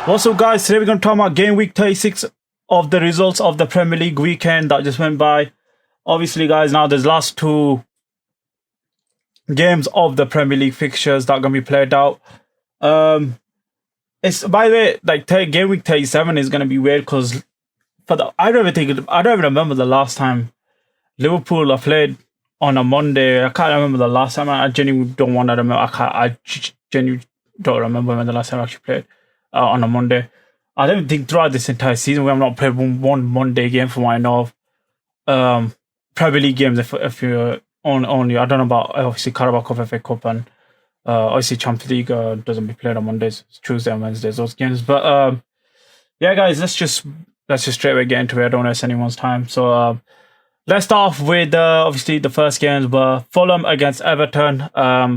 What's up, guys? Today we're going to talk about game week 36 of the results of the Premier League weekend that just went by. Obviously, guys, now there's last two games of the Premier League fixtures that are going to be played out. It's, by the way, like game week 37 is going to be weird because I don't even remember the last time Liverpool are played on a Monday. I can't remember the last time. I genuinely don't want to remember. I genuinely don't remember when the last time I actually played on a Monday. I don't think throughout this entire season we have not played one Monday game from what I know of. Premier League games, if you're only, I don't know about obviously Carabao Cup, FA Cup, and obviously Champions League doesn't be played on Mondays. It's Tuesday and Wednesdays, those games. But yeah, guys, let's just straight away get into it. I don't waste anyone's time. So let's start off with obviously the first games were Fulham against Everton.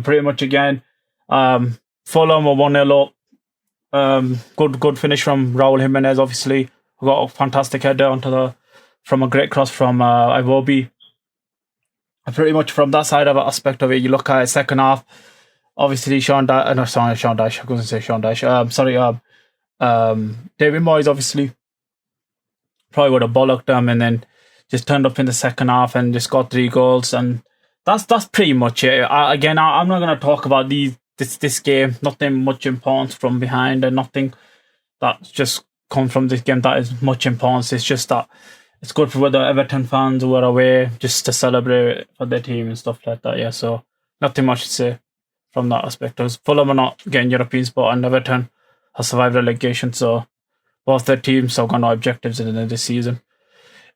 Pretty much again, Fulham were 1-0 up. Good finish from Raul Jimenez. Obviously, we got a fantastic header from a great cross from Iwobi. Pretty much from that side of aspect of it, you look at it, second half. Obviously, David Moyes obviously probably would have bollocked them and then just turned up in the second half and just got 3 goals, and that's pretty much it. I'm not going to talk about this game. Nothing much importance from behind, and nothing that's just come from this game that is much importance. It's just that it's good for the Everton fans who are away just to celebrate for their team and stuff like that. Yeah, so nothing much to say from that aspect. Fulham are not getting European spot, and Everton has survived relegation, so both their teams have got no objectives in this season.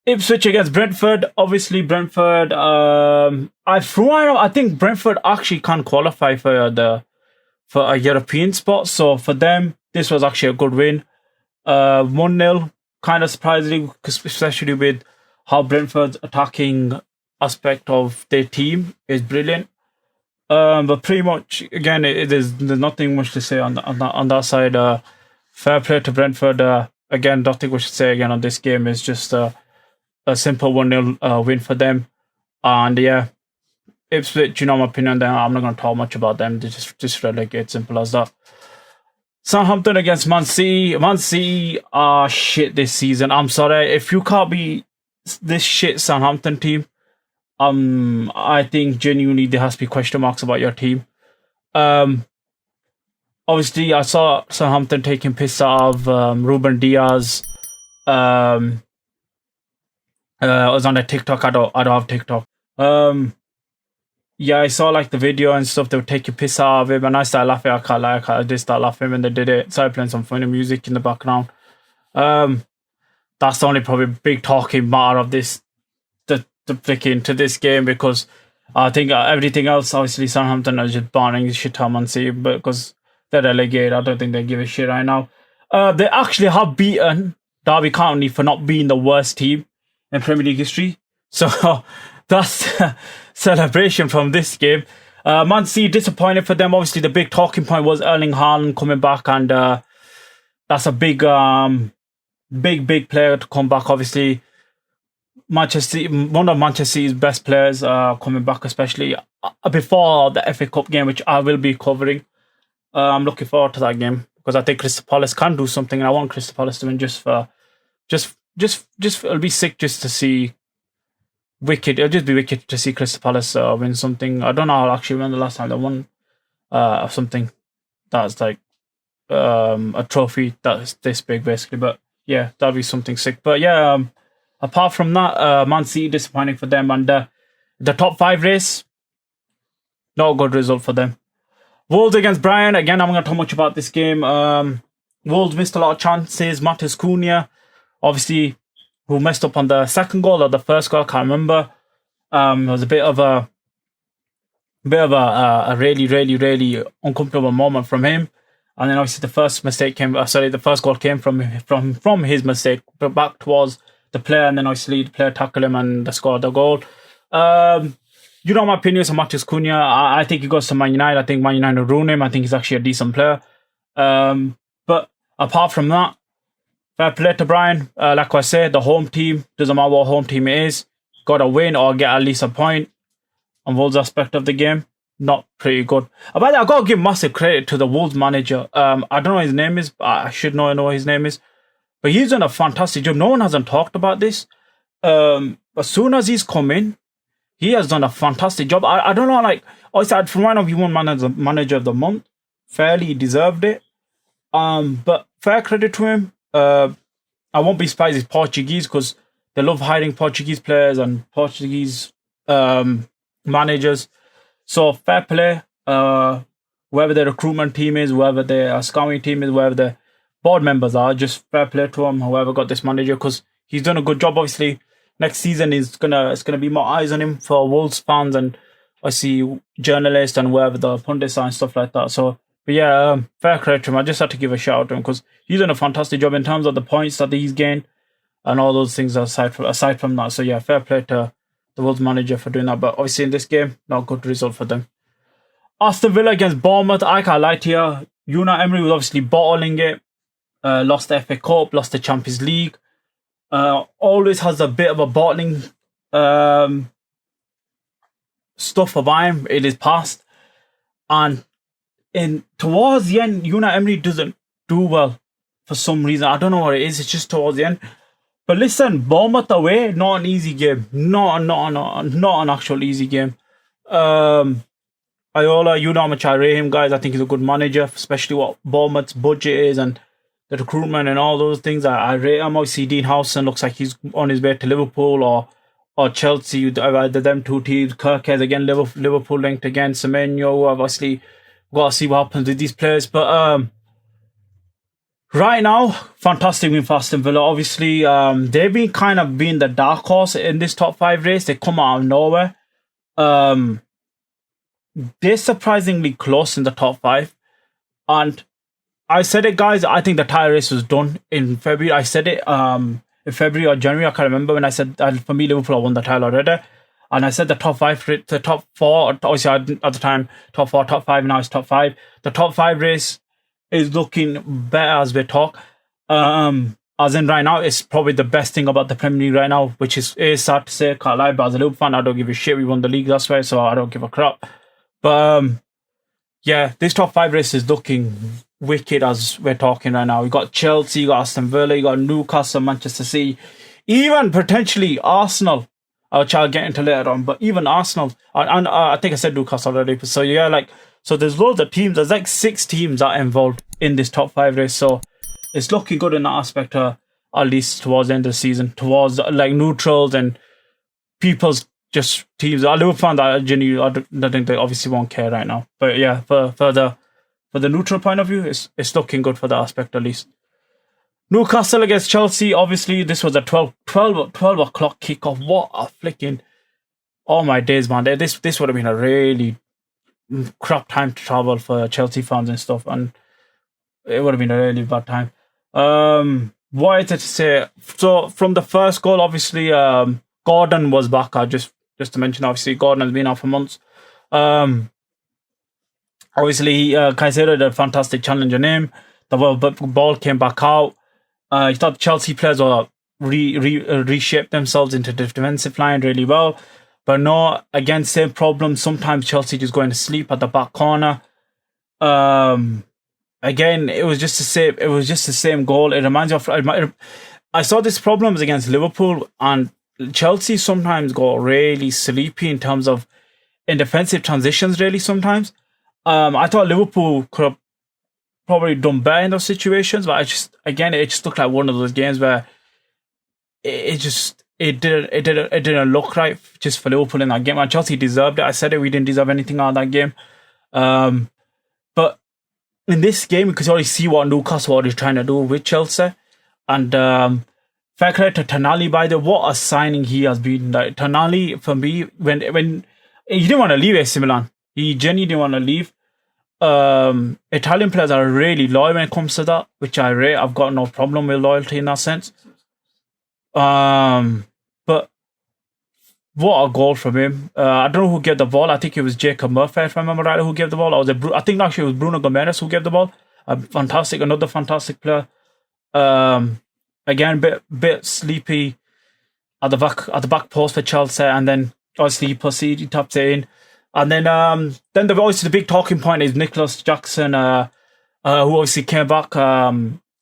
Ipswich against Brentford. Obviously, Brentford. I think Brentford actually can qualify for a European spot. So for them, this was actually a good win. 1-0, kind of surprising, especially with how Brentford's attacking aspect of their team is brilliant. But pretty much again, there's nothing much to say on that side. Fair play to Brentford. Again, nothing we should say again on this game. It's just a simple 1-0 win for them. And yeah, Ipswich, my opinion, then I'm not going to talk much about them. They just relegate, simple as that. Southampton against Man City. Man City are shit this season. I'm sorry. If you can't be this shit Southampton team, I think genuinely there has to be question marks about your team. Obviously, I saw Southampton taking piss out of Ruben Diaz. I was on a TikTok. I don't have TikTok. Yeah, I saw like the video and stuff. They were taking piss out of him, and I started laughing. I did start laughing when they did it. Started playing some funny music in the background. That's the only probably big talking matter of this, the flicking to this game, because I think everything else, obviously, Southampton are just barring shit out Man City, but because they're relegated, I don't think they give a shit right now. They actually have beaten Derby County for not being the worst team in Premier League history. So that's celebration from this game. Man City, disappointed for them. Obviously, the big talking point was Erling Haaland coming back, and that's a big player to come back. Obviously, one of Manchester City's best players coming back, especially before the FA Cup game, which I will be covering. I'm looking forward to that game because I think Crystal Palace can do something, and I want Crystal Palace to win it'll be sick just to see wicked. It'll just be wicked to see Crystal Palace win something. I don't know actually when the last time they won something that's like a trophy that's this big basically. But yeah, that'll be something sick. But yeah, apart from that, Man City disappointing for them, and the top 5 race, not a good result for them. Wolves against Brighton. Again, I'm not going to talk much about this game. Wolves missed a lot of chances. Matheus Cunha, obviously, who messed up on the second goal or the first goal, I can't remember. It was a bit of a really, really, really uncomfortable moment from him. And then obviously the first goal came from his mistake, but back towards the player, and then obviously the player tackled him and they scored the goal. My opinions on Matheus Cunha. I think he goes to Man United. I think Man United will ruin him. I think he's actually a decent player. But apart from that, fair play to Brian. Like I said, the home team, doesn't matter what home team it is, got to win or get at least a point on Wolves' aspect of the game. not pretty good. But I got to give massive credit to the Wolves manager. I don't know what his name is. I should know what his name is. But he's done a fantastic job. No one hasn't talked about this. As soon as he's come in, he has done a fantastic job. I don't know, like, obviously, from one of he won manager of the month. Fairly deserved it. But fair credit to him. I won't be surprised he's Portuguese because they love hiring Portuguese players and Portuguese managers. So fair play. Whoever the recruitment team is, whoever the scouting team is, whoever the board members are, just fair play to him. Whoever got this manager, because he's done a good job. Obviously, next season it's gonna be more eyes on him for Wolves fans and I see journalists and whoever the pundits are and stuff like that. So, but yeah, fair credit to him. I just had to give a shout out to him because he's done a fantastic job in terms of the points that he's gained and all those things aside from that. So yeah, fair play to the Wolves manager for doing that. But obviously in this game, not a good result for them. Aston Villa against Bournemouth. I can't lie to you. Unai Emery was obviously bottling it. Lost the FA Cup, lost the Champions League. Always has a bit of a bottling stuff about him in his past. And towards the end, Unai Emery doesn't do well for some reason. I don't know what it is. It's just towards the end. But listen, Bournemouth away, not an easy game. Not an actual easy game. Iola, you know how much I rate him, guys. I think he's a good manager, especially what Bournemouth's budget is and the recruitment and all those things. I rate him. Obviously, Dean Howson looks like he's on his way to Liverpool or Chelsea. Either them two teams. Kirkhead again, Liverpool linked again. Semenyo, obviously, got to see what happens with these players. But right now, fantastic win for Aston Villa. Obviously, they've been kind of being the dark horse in this top 5 race. They come out of nowhere. They're surprisingly close in the top 5. And I said it, guys. I think the title race was done in February. I said it in February or January. I can't remember when I said for me, Liverpool won the title already. And I said the top 5, the top 4. Obviously, at the time, top 4, top 5. Now it's top 5. The top 5 race is looking better as we talk. As in right now, it's probably the best thing about the Premier League right now, which is sad to say. Can't lie, but as a Liverpool fan, I don't give a shit. We won the league, that's why, so I don't give a crap. But yeah, this top 5 race is looking wicked as we're talking right now. We got Chelsea, you got Aston Villa, you got Newcastle, Manchester City, even potentially Arsenal, which I'll get into later on. But even Arsenal, and I think I said Newcastle already. So yeah, so there's loads of teams. There's like 6 teams that are involved in this top 5 race. So it's looking good in that aspect, at least towards the end of the season, towards like neutrals and people's just teams. Liverpool fans, I think they obviously won't care right now. But yeah, for the neutral point of view, it's looking good for that aspect at least. Newcastle against Chelsea. Obviously, this was a 12 o'clock kickoff. What a flicking... Oh my days, man. This would have been a really crap time to travel for Chelsea fans and stuff. And it would have been a really bad time. What is it to say? So, from the first goal, obviously, Gordon was back. Just to mention, obviously, Gordon has been out for months. Obviously, Caicedo did a fantastic challenge on him. The ball came back out. You thought Chelsea players will reshape themselves into the defensive line really well. But no, again, same problem. Sometimes Chelsea just going to sleep at the back corner. Again, it was just the same goal. It reminds me of... I saw these problems against Liverpool, and Chelsea sometimes go really sleepy in terms of in defensive transitions, really, sometimes. I thought Liverpool could have probably done better in those situations, but it just looked like one of those games where it didn't look right just for Liverpool in that game. And Chelsea deserved it. I said it, we didn't deserve anything out of that game. But in this game, you could already see what Newcastle is trying to do with Chelsea. And fair credit to Tonali, by the way. What a signing he has been. Like, Tonali, for me, when he didn't want to leave AC Milan. He genuinely didn't want to leave. Italian players are really loyal when it comes to that, which I rate. I've got no problem with loyalty in that sense. But what a goal from him. I don't know who gave the ball. I think it was Jacob Murphy, if I remember right, who gave the ball. I think actually it was Bruno Gomes who gave the ball. Another fantastic player. Again, bit sleepy at the back post for Chelsea, and then obviously he taps it in. And then obviously the big talking point is Nicholas Jackson, who obviously came back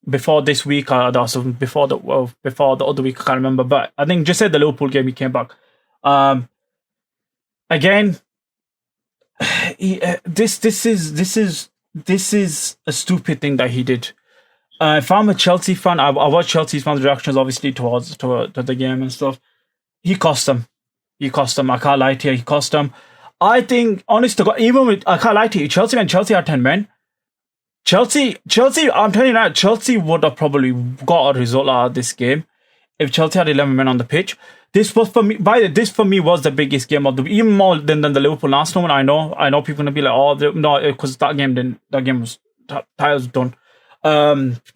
before this week, also before the other week, I can't remember. But I think just said the Liverpool game he came back. Again, this is a stupid thing that he did. If I'm a Chelsea fan, I watch Chelsea fans' reactions obviously to the game and stuff. He cost them. I can't lie to you. He cost them. I think, honest to God, even with, I can't lie to you, Chelsea had 10 men. Chelsea, I'm telling you now, Chelsea would have probably got a result out of this game if Chelsea had 11 men on the pitch. This was for me. This for me was the biggest game of the, even more than the Liverpool Arsenal one. I know people gonna be like, oh no, because that game was done.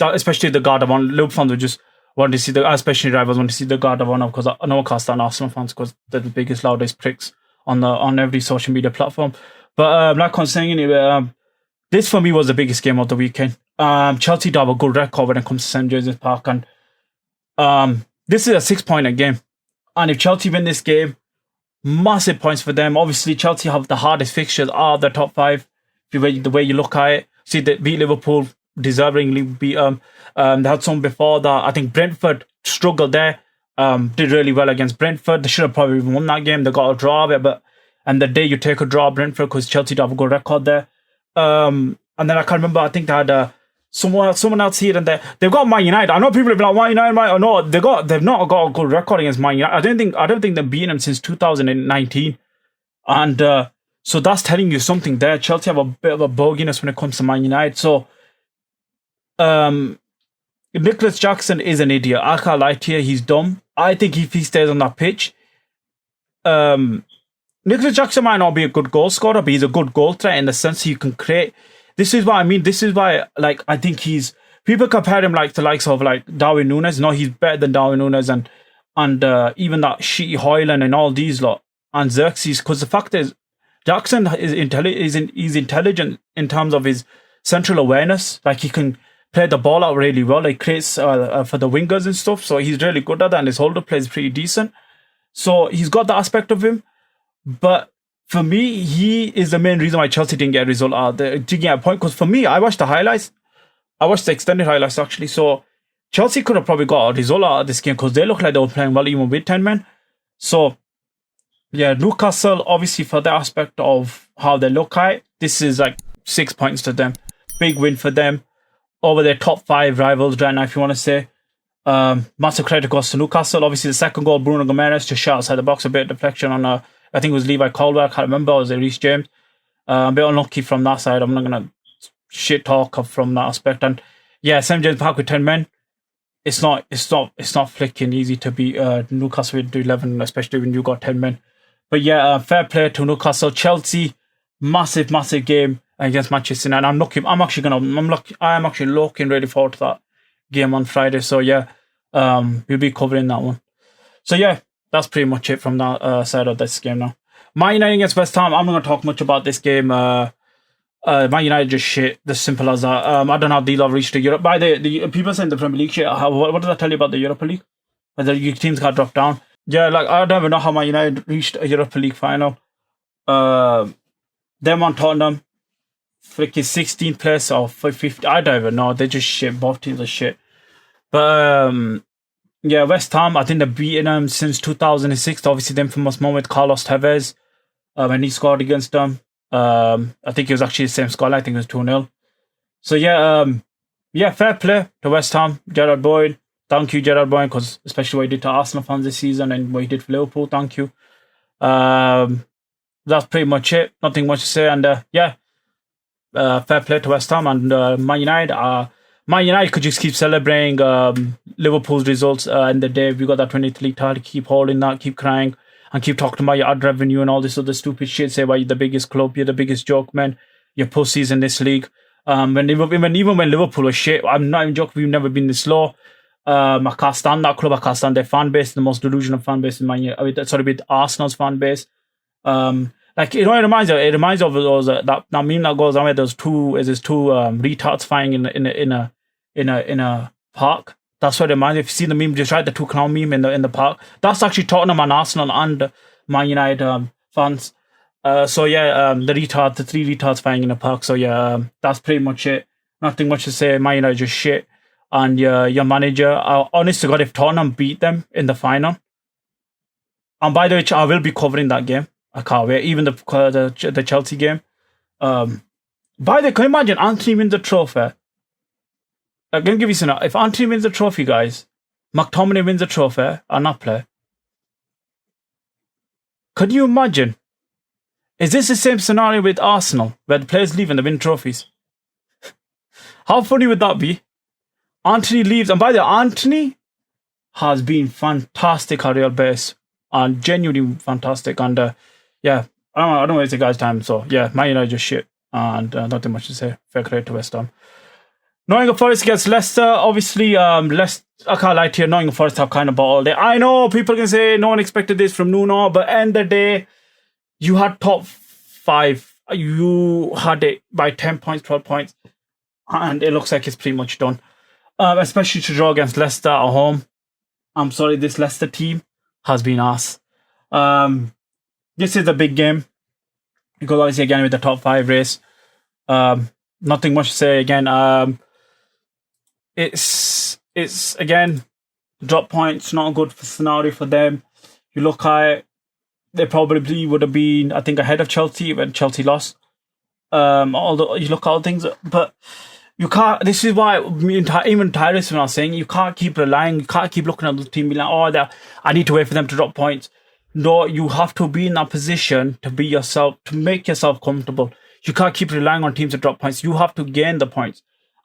Especially the God one. Liverpool fans would just want to see especially rivals want to see the God one, because I know I can't stand Arsenal fans because they're the biggest, loudest pricks on every social media platform. But like I'm saying anyway, this for me was the biggest game of the weekend. Chelsea do have a good record when it comes to St James's Park, and this is a 6-point game. And if Chelsea win this game, massive points for them. Obviously, Chelsea have the hardest fixtures out of the top 5. The way you look at it, see they beat Liverpool, deservingly beat them. They had some before that. I think Brentford struggled there. Did really well against Brentford. They should have probably won that game. They got a draw of it, and the day you take a draw, Brentford, because Chelsea do have a good record there. And then I can't remember. I think they had someone else here and there. They've got Man United. I know people have been like, Man United, no, they've not got a good record against Man United. I don't think they've beaten them since 2019. And so that's telling you something there. Chelsea have a bit of a boginess when it comes to Man United. So Nicholas Jackson is an idiot. I can't lie to you. He's dumb. I think if he stays on that pitch, Nicholas Jackson might not be a good goal scorer, but he's a good goal threat in the sense he can create. This is what I mean. This is why, like, I think people compare him like to likes of like Darwin Núñez. No, he's better than Darwin Núñez and even that shitty Højlund and all these lot and Xerxes. Because the fact is, Jackson is intelligent in terms of his central awareness. Like, he can play the ball out really well. He creates for the wingers and stuff. So he's really good at that, and his hold-up play is pretty decent. So he's got that aspect of him. But for me, he is the main reason why Chelsea didn't get a result out there. Didn't get a point. Because for me, I watched the highlights. I watched the extended highlights, actually. So Chelsea could have probably got a result out of this game because they look like they were playing well even with 10 men. So, yeah, Newcastle, obviously, for the aspect of how they look at, this is like 6 points to them. Big win for them over their top 5 rivals right now, if you want to say. Massive credit goes to Newcastle. Obviously, the second goal, Bruno Gomes, just shot outside the box, a bit of deflection on I think it was Levi Caldwell, I can't remember, or was it Reece James? A bit unlucky from that side. I'm not going to shit talk from that aspect. And yeah, St James Park with 10 men, it's not flicking easy to beat Newcastle with 11, especially when you got 10 men. But yeah, fair play to Newcastle. Chelsea, massive game against Manchester United. I'm actually looking really forward to that game on Friday. So yeah, we'll be covering that one. So yeah, that's pretty much it from that side of this game now. Man United against West Ham, I'm not going to talk much about this game. Man United just shit, as simple as that. I don't know how they have reached the Europe. By the people saying the Premier League shit, what does that tell you about the Europa League? Whether your teams got dropped down. Yeah, like, I don't even know how Man United reached a Europa League final. Them on Tottenham, freaking 16th place or 50th, I don't even know. They're just shit. Both teams are shit. But yeah, West Ham, I think they've beaten them since 2006. Obviously, the infamous moment with Carlos Tevez when he scored against them. I think it was actually the same score. I think it was 2-0. So yeah, fair play to West Ham. Gerard Boyd, thank you, Gerard Boyd, because especially what he did to Arsenal fans this season and what he did for Liverpool. Thank you. That's pretty much it. Nothing much to say. And yeah, fair play to West Ham and Man United. Man United could just keep celebrating Liverpool's results in the day. We got that 20th league title. Keep holding that, keep crying, and keep talking about your ad revenue and all this other stupid shit. Say why you're the biggest club, you're the biggest joke, man. You're pussies in this league. Even when Liverpool was shit, I'm not even joking. We've never been this low. I can't stand that club. I can't stand their fan base. The most delusional fan base in Man United. With Arsenal's fan base. Like, you know, it reminds of those that meme that goes on where there's two retards fighting in a park. That's what it reminds me. If you see the meme, just write the two clown meme in the park. That's actually Tottenham and Arsenal and Man United fans. So yeah, the three retards fighting in a park. So yeah, that's pretty much it. Nothing much to say. Man United just shit. And your manager, honest to God, if Tottenham beat them in the final, and by the way, I will be covering that game. I can't wait. Even the Chelsea game. By the way, can you imagine Anthony wins the trophy? I'm gonna give you some. If Anthony wins the trophy, guys, McTominay wins the trophy and not play. Could you imagine? Is this the same scenario with Arsenal, where the players leave and they win trophies? How funny would that be? Anthony leaves, and by the way, Anthony has been fantastic at Real base, and genuinely fantastic. And yeah, I don't waste the guy's time. So yeah, Man United just shit, and nothing much to say. Fair credit to West Ham. Nottingham Forest against Leicester, obviously, I can't lie to you, Nottingham Forest have kind of bottled it. I know people can say no one expected this from Nuno, but end of the day, you had top 5. You had it by 10 points, 12 points, and it looks like it's pretty much done. Especially to draw against Leicester at home. I'm sorry, this Leicester team has been ass. This is a big game, because obviously again with the top 5 race. Nothing much to say again. It's again, drop points, not a good scenario for them. You look at it, they probably would have been, I think, ahead of Chelsea when Chelsea lost. Although you look at all things, but you can't. This is why even Tyrus when I was saying you can't keep relying, you can't keep looking at the team, be like, oh, I need to wait for them to drop points. No, you have to be in that position to be yourself, to make yourself comfortable. You can't keep relying on teams to drop points. You have to gain the points.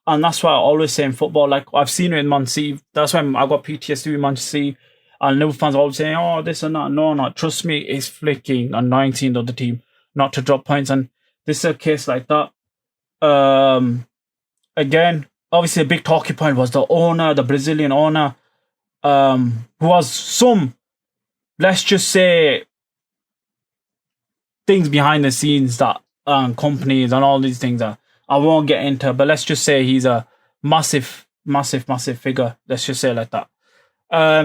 And that's why I always say in football, like I've seen it in Man City. That's why I got PTSD with Man City. And Liverpool fans always saying, oh, this and that. No. Trust me, it's flicking annoying team of the team not to drop points. And this is a case like that. Again, obviously a big talking point was the owner, the Brazilian owner, who was some, let's just say, things behind the scenes that companies and all these things that I won't get into, but let's just say he's a massive figure. Let's just say it like that.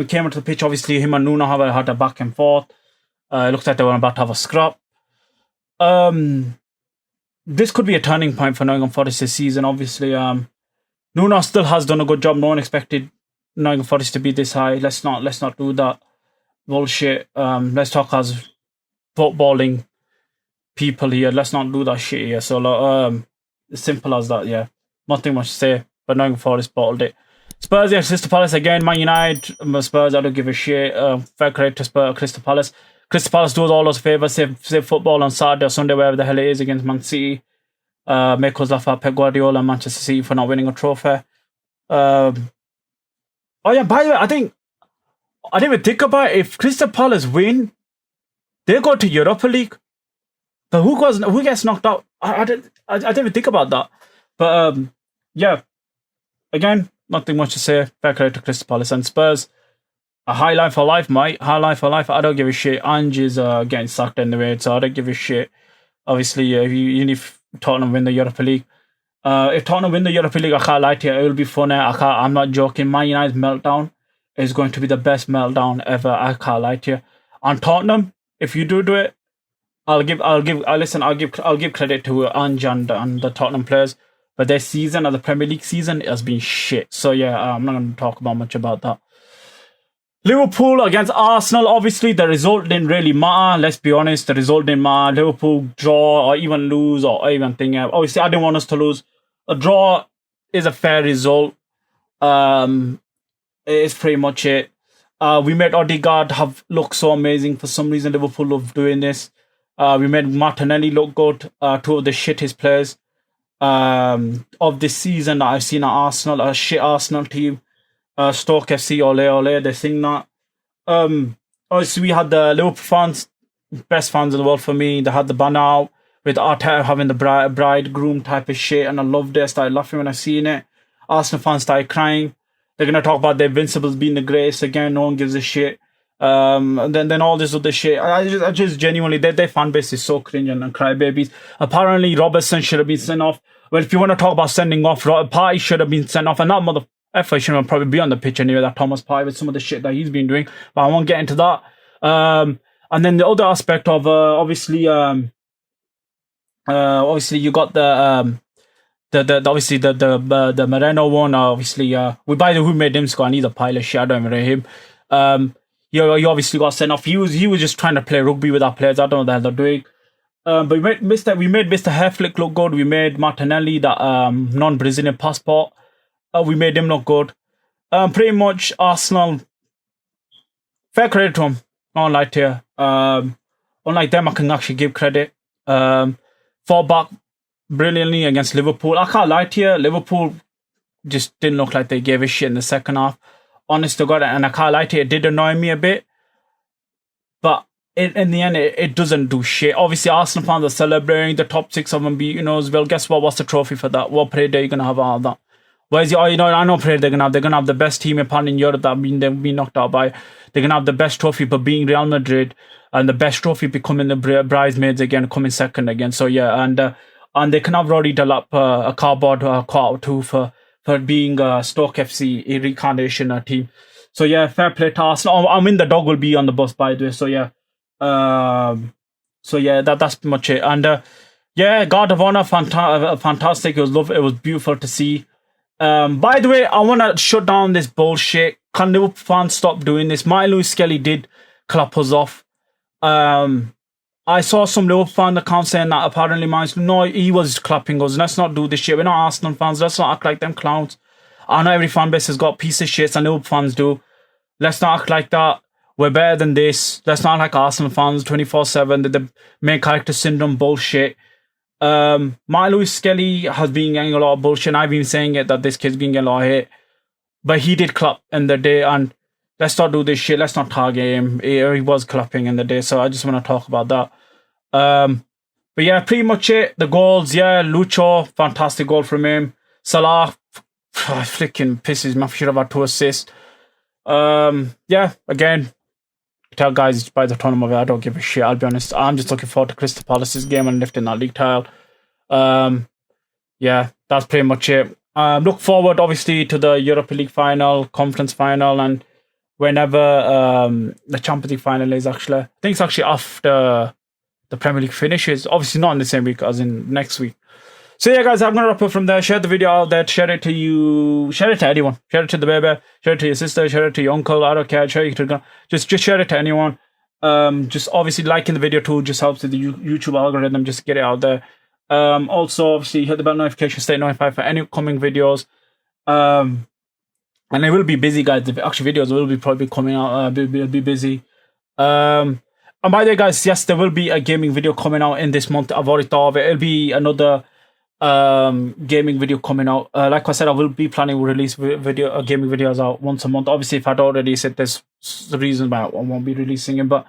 Came onto the pitch, obviously him and Nuno had a back and forth. It looks like they were about to have a scrap. This could be a turning point for Nottingham Forest this season. Obviously, Nuno still has done a good job. No one expected Nottingham Forest to be this high. Let's not do that bullshit. Let's talk as footballing people here. Let's not do that shit here. So, simple as that. Yeah, nothing much to say. But Nottingham Forest bottled it. Spurs against Crystal Palace again. Man United, Spurs, I don't give a shit. Fair credit to Crystal Palace. Crystal Palace does all those favours. Save football on Saturday or Sunday, wherever the hell it is, against Man City. Make us laugh at Pep Guardiola and Manchester City for not winning a trophy. Oh yeah, by the way, I didn't even think about it. If Crystal Palace win, they go to Europa League. But who gets knocked out? I didn't even think about that. But yeah, again, nothing much to say. Fair credit to Crystal Palace and Spurs. A high line for life, mate. High line for life. I don't give a shit. Ange is getting sacked anyway, so I don't give a shit. Obviously, even if Tottenham win the Europa League. If Tottenham win the Europa League, I can't lie to you, it will be funny. I'm not joking. Man United's meltdown is going to be the best meltdown ever. I can't lie to you. And Tottenham, if you do it, I'll give credit to Ange and the Tottenham players. But their season, the Premier League season, has been shit. So yeah, I'm not going to talk about much about that. Liverpool against Arsenal, obviously the result didn't really matter. Let's be honest, the result didn't matter. Liverpool draw or even lose or even thing. Obviously, I didn't want us to lose. A draw is a fair result. It is pretty much it. We made Odegaard have look so amazing. For some reason, Liverpool love doing this. We made Martinelli look good. Two of the shittest players of this season that I've seen at Arsenal. A shit Arsenal team. Stoke FC, ole, they sing that. Obviously, we had the Liverpool fans, best fans in the world for me. They had the banner out with Arteta having the bridegroom type of shit, and I loved it. I started laughing when I seen it. Arsenal fans started crying. They're going to talk about the Invincibles being the greatest again. No one gives a shit. And then all this other shit. I just genuinely, their fan base is so cringe and crybabies. Apparently, Robertson should have been sent off. Well, if you want to talk about sending off, Partey should have been sent off, and that motherfucker should probably be on the pitch anyway, that Thomas Partey, with some of the shit that he's been doing. But I won't get into that. And then the other aspect of, obviously, Obviously, you got the Moreno one. Obviously, by the way, who made him score? I need a pile of shit. I don't even rate him. You obviously got sent off. He was just trying to play rugby with our players. I don't know what the hell they're doing. But we made Mr. Heflick look good. We made Martinelli, that non-Brazilian passport. We made him look good. Pretty much Arsenal. Fair credit to him. Not like here. Unlike them, I can actually give credit. Fought back brilliantly against Liverpool. I can't lie to you. Liverpool just didn't look like they gave a shit in the second half. Honest to God, and I can't lie to you, it did annoy me a bit. But in the end, it doesn't do shit. Obviously, Arsenal fans are celebrating the top 6 of them beat, as well. Guess what? What's the trophy for that? What parade are you going to have out of that? Where's I know parade they're going to have. They're going to have the best team in Europe that they've been knocked out by. They're going to have the best trophy for being Real Madrid, and the best trophy becoming the bridesmaids again, coming second again. So yeah, and they can have Rory Delap a cardboard quart too for being Stoke FC a reincarnation team. So yeah, fair play to Arsenal. I mean, the dog will be on the bus, by the way. So yeah, that's pretty much it. And yeah, God of Honor, fantastic. It was beautiful to see. By the way, I want to shut down this bullshit. Can Liverpool fans stop doing this? Martin Lewis Skelly did clap us off. I saw some Liverpool fan accounts saying that apparently he was clapping us. Let's not do this shit. We're not Arsenal fans. Let's not act like them clowns. I know every fan base has got piece of shits, and Liverpool fans do. Let's not act like that. We're better than this. Let's not act like Arsenal fans 24/7. The main character syndrome bullshit. Martin Lewis Skelly has been getting a lot of bullshit. I've been saying it that this kid's been getting a lot of hate, but he did clap in the day. And let's not do this shit. Let's not target him. He was clapping in the day, so I just want to talk about that. But yeah, pretty much it. The goals, yeah, Lucho, fantastic goal from him. Salah, freaking pisses me off. Should have had 2 assists. Yeah, again, tell guys by the tournament, I don't give a shit. I'll be honest. I'm just looking forward to Crystal Palace's game and lifting that league title. Yeah, that's pretty much it. Look forward, obviously, to the Europa League final, Conference final, and whenever the Champions League final is actually. I think it's actually after the Premier League finishes. Obviously, not in the same week as in next week. So yeah, guys, I'm going to wrap up from there. Share the video out there. Share it to you. Share it to anyone. Share it to the baby. Share it to your sister. Share it to your uncle. I don't care. Share it to just share it to anyone. Just obviously liking the video too just helps with the YouTube algorithm. Just get it out there. Also, obviously, hit the bell notification. Stay notified for any upcoming videos. And it will be busy, guys. The actual videos will be probably coming out. Will be busy. And by the way, guys, yes, there will be a gaming video coming out in this month. I've already thought of it. It'll be another gaming video coming out. Like I said, I will be planning to release gaming videos out once a month. Obviously, if I don't release it, there's the reason why I won't be releasing it. But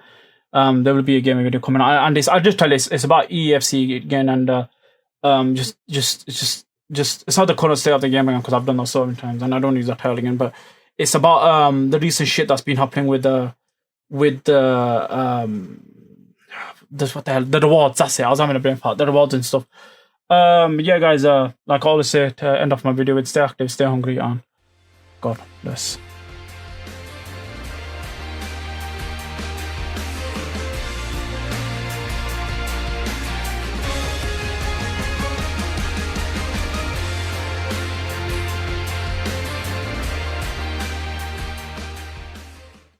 there will be a gaming video coming out, and I'll just tell you, it's about EFC again, and just it's not the current state of the game again because I've done that so many times, and I don't use that title again. But it's about the recent shit that's been happening with the what the hell, the rewards. That's it. I was having a brain fart. The rewards and stuff. Yeah, guys, like I always say to end off my video with stay active, stay hungry, and God bless.